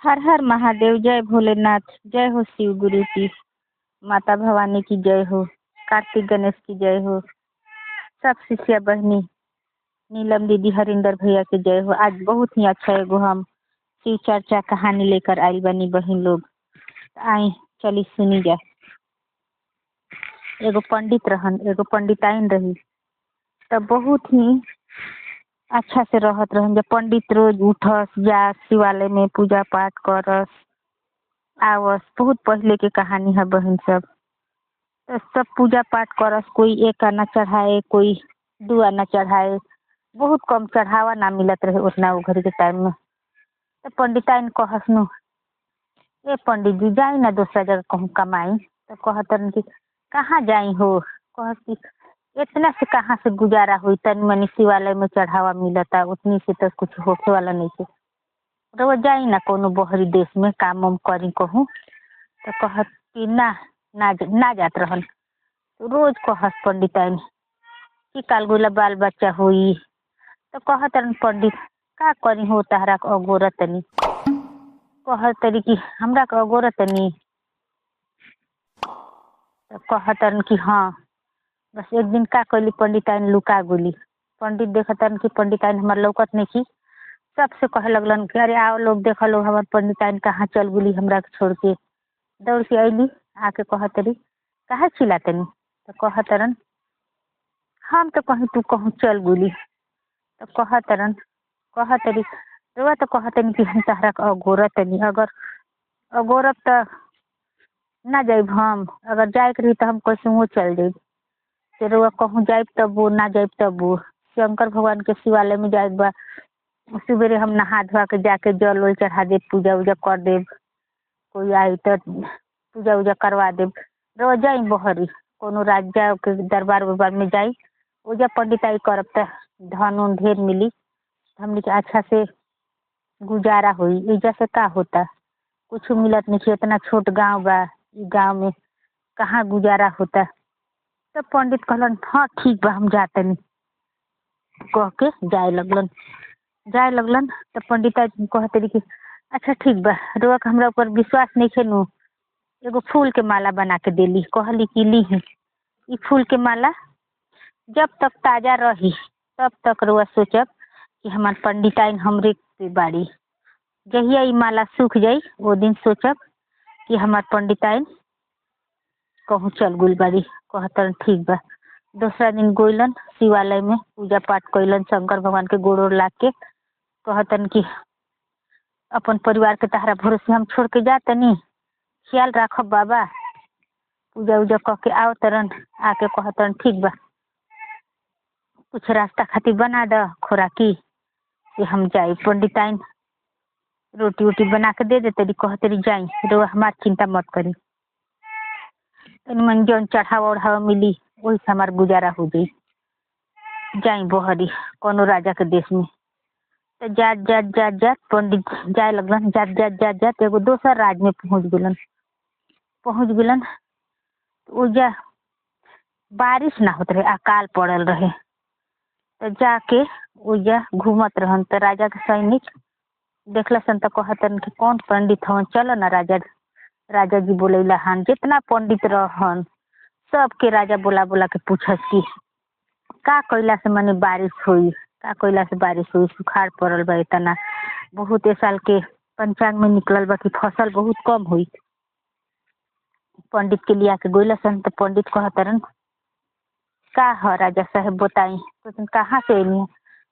हर हर महादेव। जय भोलेनाथ। जय हो शिव गुरु की। माता भवानी की जय हो। कार्तिक गणेश की जय हो। सब शिष्या बहनी, नीलम दीदी, हरिंदर भैया की जय हो। आज बहुत ही अच्छा एगो हम शिव चर्चा कहानी लेकर आइल बनी बहन लोग। आई चली सुनी जा। एगो पंडित रहन, एगो पंडिताइन रही। तब बहुत ही अच्छा से रहत रहन। जब पंडित रोज उठस जा शिवालय में पूजा पाठ करस आवस। बहुत पहले के कहानी है बहन सब। तो सब पूजा पाठ करस। कोई एक आना चढ़ाए, कोई दू आना चढ़ाए। बहुत कम चढ़ावा ना मिलत रहे उतना वो घड़ी के टाइम में। तो पंडिताइन कहस नु, ए पंडित जी जाई ना दूसरा जगह कहूँ कमाई। तो कहतन कि कहाँ जाई हो। कहस कि इतना से कहाँ से गुजारा हुई, तन मनी शिवालय में चढ़ावा मिलता, उतनी से तो कुछ होखे वाला नहीं थे। तो वो जाई ना कोनो बहरी देश में काम वाम करी कहूँ। तो कहत कि ना जात रहन। रोज कहस पंडिताइन कि काल गुला बाल बच्चा हुई। तो कहत रहन पंडित का करी हो तहरा के अगोरत तनी। कहत तरी कि हमरा के अगोरत तनी। तो कहत रहन कि हाँ। बस एक दिन का कैली पंडिताइन लुका गोली। पंडित देखतन कि पंडिताइन हमार लौकत नहीं की। सबसे कहे लगलन कि अरे आओ लोग देख लो हमार पंडिताइन कहाँ चल गुली हमरा के छोड़ के। दौड़ के अली आके कहत रही काहे चिल्लातनी। तो कहत रहन हम तो कहीं तू कहूँ चल गुली। तो कहत रही रुआ तो कहतनी कि हम तहरा के अगोरत तनी। अगर अगोरब तो ना जाइब हम। अगर जाए के रही तो हम कैसे वो चल जाइब। तो रुआ कहूँ जाइब तब वो, ना जाइब तब वो। शंकर भगवान के शिवालय में जाइब बा। सुबेरे हम नहा धोआ के जाके जल उल चढ़ा देब, पूजा उजा कर देब। कोई आई तो पूजा उजा करवा देब। रोज जाई बहरी कोनो राजा के दरबार उरबार में जाई। ओजा पंडिताई करब त धन उन ढेर मिली। हमने के अच्छा से गुजारा हुई। एजा से का होता, कुछ मिलत नहीं। इतना छोट गांव बा, ई गांव में कहाँ गुजारा होता। तब पंडित कहलन हाँ ठीक बा हम जातनी। कह के जाए लगलन। तब पंडिता कहते रही कि अच्छा ठीक बा, रोआ के हमरा ऊपर विश्वास नहीं खेनू। एगो फूल के माला बना के देली। कहली कि ली ई फूल के माला जब तक ताजा रही तब तक रोआ सोचब कि हमार पंडिताइन हमरे पे बाड़ी। जहिया ई माला सूख जाई वो दिन सोचब कि हमार पंडिताइन कहूँ चल गुल बाड़ी। कहतन ठीक बा। दूसरा दिन गोइलन शिवालय में पूजा पाठ कैलन। शंकर भगवान के गोड़ ओड़ लाग के कहतन कि अपन परिवार के तहरा भरोसे हम छोड़ के जातनी, ख्याल राखब बाबा। पूजा उजा कह के आओ तरन। आके कहतन ठीक बा, कुछ रास्ता खातिर बना द खोराकी कि हम जाई। पंडिताइन रोटी वोटी बना के दे देते। कहते रही जाई रो हमार चिंता मत करी। तनी मन जौन चढ़ावा ओढ़ावा मिली वही से हमार गुजारा हो जाई। जाई बहरी कोनो राजा के देश में। तो जात पंडित जाए लगलन। जात एगो दोसर राज में पहुँच गेलन। ओजा बारिश ना होत रहे, अकाल पड़ल रहे। तो जाके ओजा घूमत रहन। तो राजा के सैनिक देखलसन तो कहतन कि कौन पंडित हवन, चलो ना राजा जी बोलेला हन। जितना पंडित रहन सबके राजा बोला के पूछस कि का कैला से मने बारिश हुई, का कैला से बारिश हुई। सुखाड़ पड़ल बा इतना, बहुत ए साल के पंचांग में निकलल बा कि फसल बहुत कम हुई। पंडित के लिया के गोइलसन। तो पंडित कहतरन का है राजा साहब बताई। तो तुम कहाँ से अली।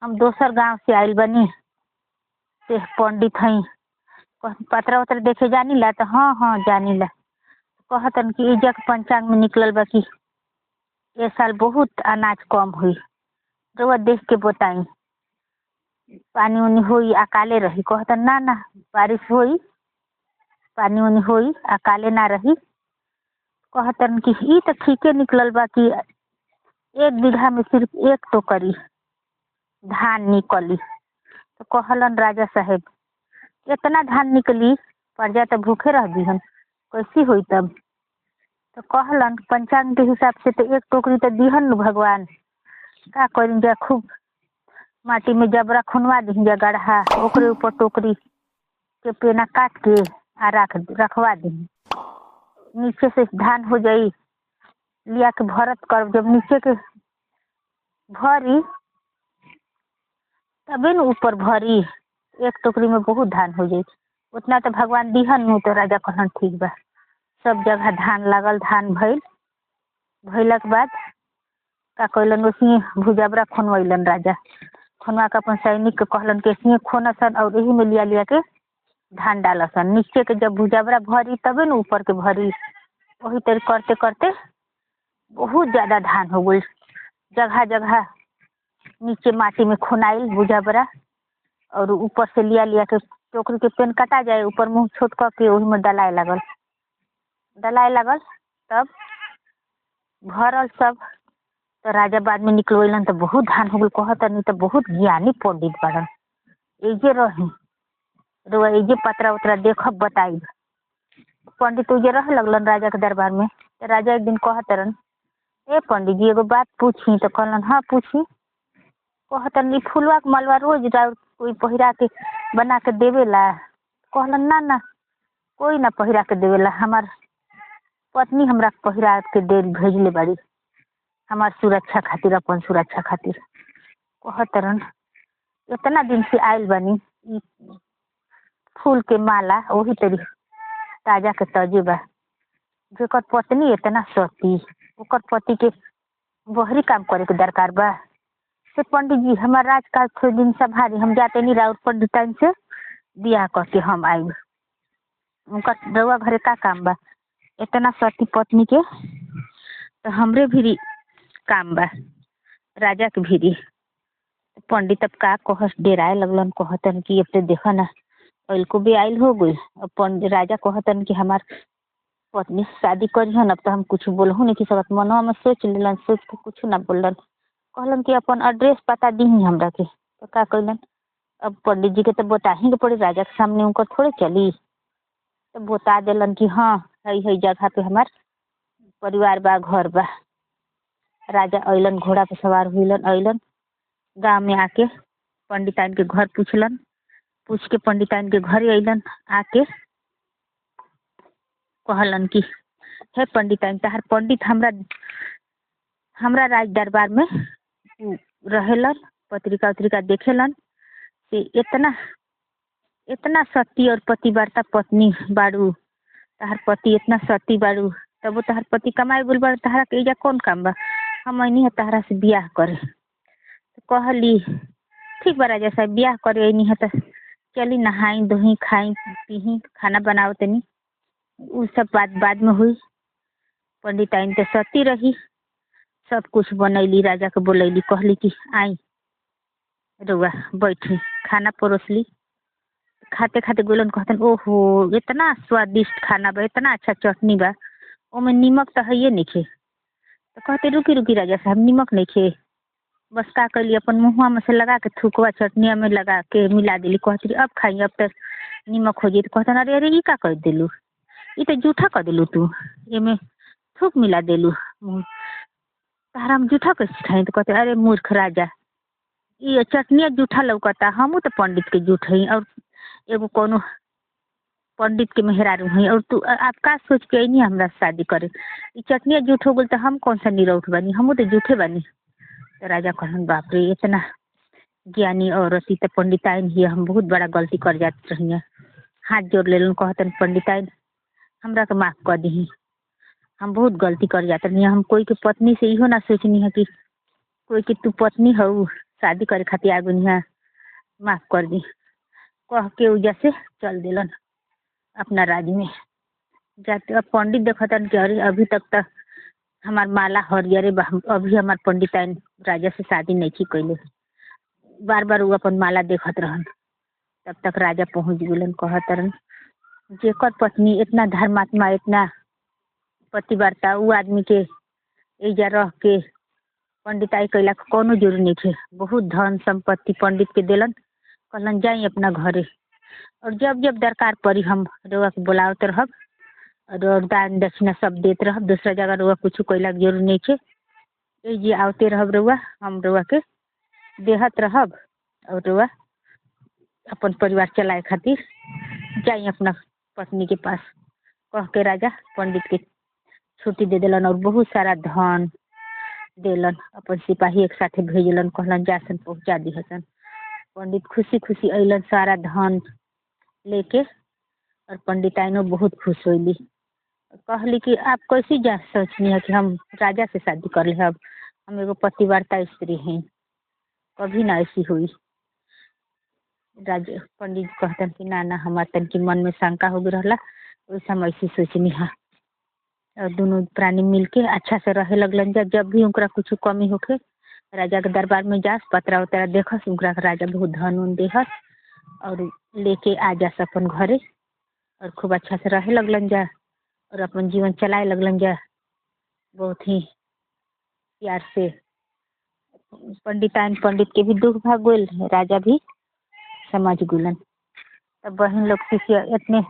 हम दोसर गांव से आइल बनी। से पंडित हई। पत्रा वत्र देखे जानी ला। तो हाँ जानी ला। कहतन कि इजा के पंचांग में निकलल बा कि ए साल बहुत अनाज कम हुई। रोआ देख के बताई पानी उनी होई अकाले रही। कहतन ना बारिश होई, पानी उनी होई अकाले ना रही। कहतन कि ई तो ठीके निकलल बा कि 1 बीघा में सिर्फ 1 टोकरी धान निकली। तो कहलन राजा साहब इतना धान निकली प्रजा तो भूखे रह दिहन, कैसी हुई तब। तो कहलन पंचांग के हिसाब से तो 1 टोकरी तो दिहन न भगवान। का करी जा, खूब माटी में जबरा खुनवा दी जा गढ़ा, ओकरे ऊपर टोकरी के पेना काट के आ रखवा दी। नीचे से धान हो जाई, लिया के भरत कर, जब नीचे के भरी तबे न ऊपर भरी। एक टोकरी में बहुत धान हो जाई, उतना तो भगवान दिहन नु। तो राजा कहन ठीक बा। सब जगह धान लागल, धान भइला के बाद का कैलन, उसी भुजबरा खोनवैलन राजा। खोनवा के अपन सैनिक के कहलन कि इसमें खोनसन और यही में लिया के धान डालसन। नीचे के जब भुजबरा भरी तबे न ऊपर के भरी। वही तरह करते करते बहुत ज्यादा धान हो गई। जगह जगह नीचे माटी में खोनाइल भुजबरा, और ऊपर से लिया के टोकरी के पेन कटा जाए, ऊपर मुंह छोट करके वही में डलाए लागल। तब भरल सब। तो राजा बाद में निकलवेलन तो बहुत धान हो गई। कहत नहीं तो बहुत ज्ञानी पंडित बाड़न। एजे रही रुआ, एजे पतरा उतरा देखब बताई। पंडित उजे रह लगलन राजा के दरबार में। तो राजा एक दिन कहतरन, ए पंडित जी एगो बात पूछी। तो कहलन हाँ पूछी। कहतन फुलवा के मलवा रोज कोई पहिरा के बना के देवेला। कहलन ना ना, कोई ना पहिरा के देवेला, हमार पत्नी हमरा पहिरा के दे भेजले बाड़ी, हमार सुरक्षा खातिर, अपन सुरक्षा खातिर। कहतरन इतना दिन से आयल बानी, फूल के माला वही तरी ताजा के तजे बा। जेकर पत्नी इतना सती, ओकर पति के बहरी काम करे के दरकार बा। से पंडित जी हमार राजकाल थोड़े दिन संभाली, हम जाते नहीं राउत पंडिताइन से बियाह करके हम आई। उनका रउआ घरे का काम बा, इतना सती पत्नी के। तो हमरे भी काम बा राजा के भी। पंडित अब का कहस, डेराए लगलन। कहतन कि अब तो देखा ना पहल को भी आयल हो गई। अब पंडित राजा कहतन कि हमार पत्नी से शादी करी हन। अब तो हम कुछ बोलहू नहीं कि सकत, मनवा में सोच लेलन, सोच के कुछ ना बोलन। कहलन कि अपन एड्रेस पता दी हमरा के। तो का कहलन, अब पंडित जी के तो बता ही के पड़ी, राजा के सामने उनकर थोड़े चली। तो बता दिलन कि हाँ है जगह पे हमार परिवार बा, घर बा। राजा अइलन, घोड़ा पे सवार हुइलन, अइलन गाँव में आके पंडिताइन के घर पूछलन। पूछ के पंडिताइन के घर अइलन। आके कहलन कि हे पंडिताइन, तहार पंडित हमरा राज दरबार में रहेलन, पत्रिका उत्रिका देखेलन कि इतना सती और पतिव्रता पत्नी बाड़ू, तहार पति इतना सती बाड़ू, तब तहार पति कमाए गुल बाड़, तहारा के एजा कौन काम बा, हम अनी है तहारा से बियाह करे। तो कहली ठीक बा राजा साहब, बियाह करे अनी है तो चली नहाई धोई खाई पीही, खाना बनाओ तनी, उ सब बात बाद में हुई। पंडिताइन तो सती रही, सब कुछ बनैली, राजा के बोलैली, कहली कि आई रउआ बैठी, खाना परोसली। खाते खाते गोलन कहतन ओहो इतना स्वादिष्ट खाना बा, इतना अच्छा चटनी बा, ओमे नीमक तो है नइखे। तो कहते रुकी रुकी राजा साहब, नीमक नइखे। बस का कैली, अपन मुँहवा में से लगा के थूकवा चटनिया में लगा के मिला दिली। कहती अब खाई, अब तक नीमक हो जाई। तो कहतन अरे अरे ई का कर दिलू, ई तो जूठा कर दिलू तू, एमे थूक मिला दिलू, तारा हम जूठा कैसे खाई। तो कहते अरे मूर्ख राजा, ये चटनिया जूठा लौकता, हमू तो पंडित के जूठ हई और एगो कोनो पंडित के मेहरारू हई, और तू आप का सोच के नहीं हमरा शादी करे, ये चटनिया जूठ हो गई तो हम कौन सा निरौठ बनी, हमू तो जूठे बनी। तो राजा कहन बाप रे, इतना ज्ञानी औरत ही तो पंडिताइन ही, हम बहुत बड़ा गलती कर जात रही। हाथ जोड़ लेलन, कहतन पंडिताइन हमरा के माफ कर दी, हम बहुत गलती कर जात रही। हम कोई के पत्नी से इहो ना सोचनी है कि कोई के तू पत्नी हऊ शादी करे खातिर आगुनी है, माफ कर दी। कह के उजा से चल दिलन अपना राज में जाते। अब पंडित देखतन कि अरे अभी तक तो हमार माला हरियरे बा, अभी हमार पंडिताइन राजा से शादी नहीं कैले। बार बार वो अपन माला देखत रहन। तब तक राजा पहुंच गेलन। कहतरन जेकर पत्नी इतना धर्मात्मा, इतना पतिव्रता, उ आदमी के एजा रह के पंडिताई कैला के कोनो जरूरी नहीं थे। बहुत धन संपत्ति पंडित के दिलन। कहलन जाई अपना घरे, और जब जब दरकार पड़ी हम रउआ के बुलावत रहब, और दान दक्षिणा सब देते रहब। दूसरा जगह रउआ कुछ कैला के जरूरी नहीं थे, ये आवते रहब रउआ, हम रउआ के देहत रहब, और रउआ अपन परिवार चलाए खातिर जाई अपना पत्नी के पास कह के राजा पंडित के छुट्टी दे दिलन और बहुत सारा धन देलन। अपन सिपाही एक साथे भेजलन, कहलन जासन पहुँचा दिहसन। पंडित खुशी खुशी अलन सारा धन लेके, और पंडिताइनो बहुत खुश होली। कहली कि आप कैसी जा सोचनी है कि हम राजा से शादी कर ले, अब हम एगो पतिव्रता स्त्री हैं, कभी ना ऐसी हुई। राजा पंडित कहतन कि ना ना हमार तन की मन में शंका हो गई रहला, वैसे हम ऐसी सोचनी है। और दोनों प्राणी मिलके अच्छा से रहे लगलन जा। जब भी उनका कुछ कमी होके राजा के दरबार में जास, पतरा उतरा देखस, उनका राजा बहुत धन उन देहस और लेके आ जास अपन घरे, और खूब अच्छा से रहे लगलन जा और अपन जीवन चलाए लगलन जा बहुत ही प्यार से। पंडित के भी दुख भाग गइल, राजा भी समझ गुलन। तब बहन लोग इतने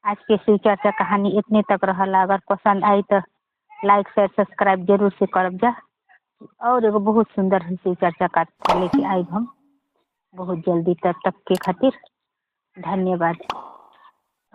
आज के शिव चर्चा कहानी इतने तक रहला। अगर पसंद आई तो लाइक शेयर सब्सक्राइब जरूर से करब जा। और एगो बहुत सुंदर शिव चर्चा का लेके आई हम बहुत जल्दी। तब तक के खातिर धन्यवाद।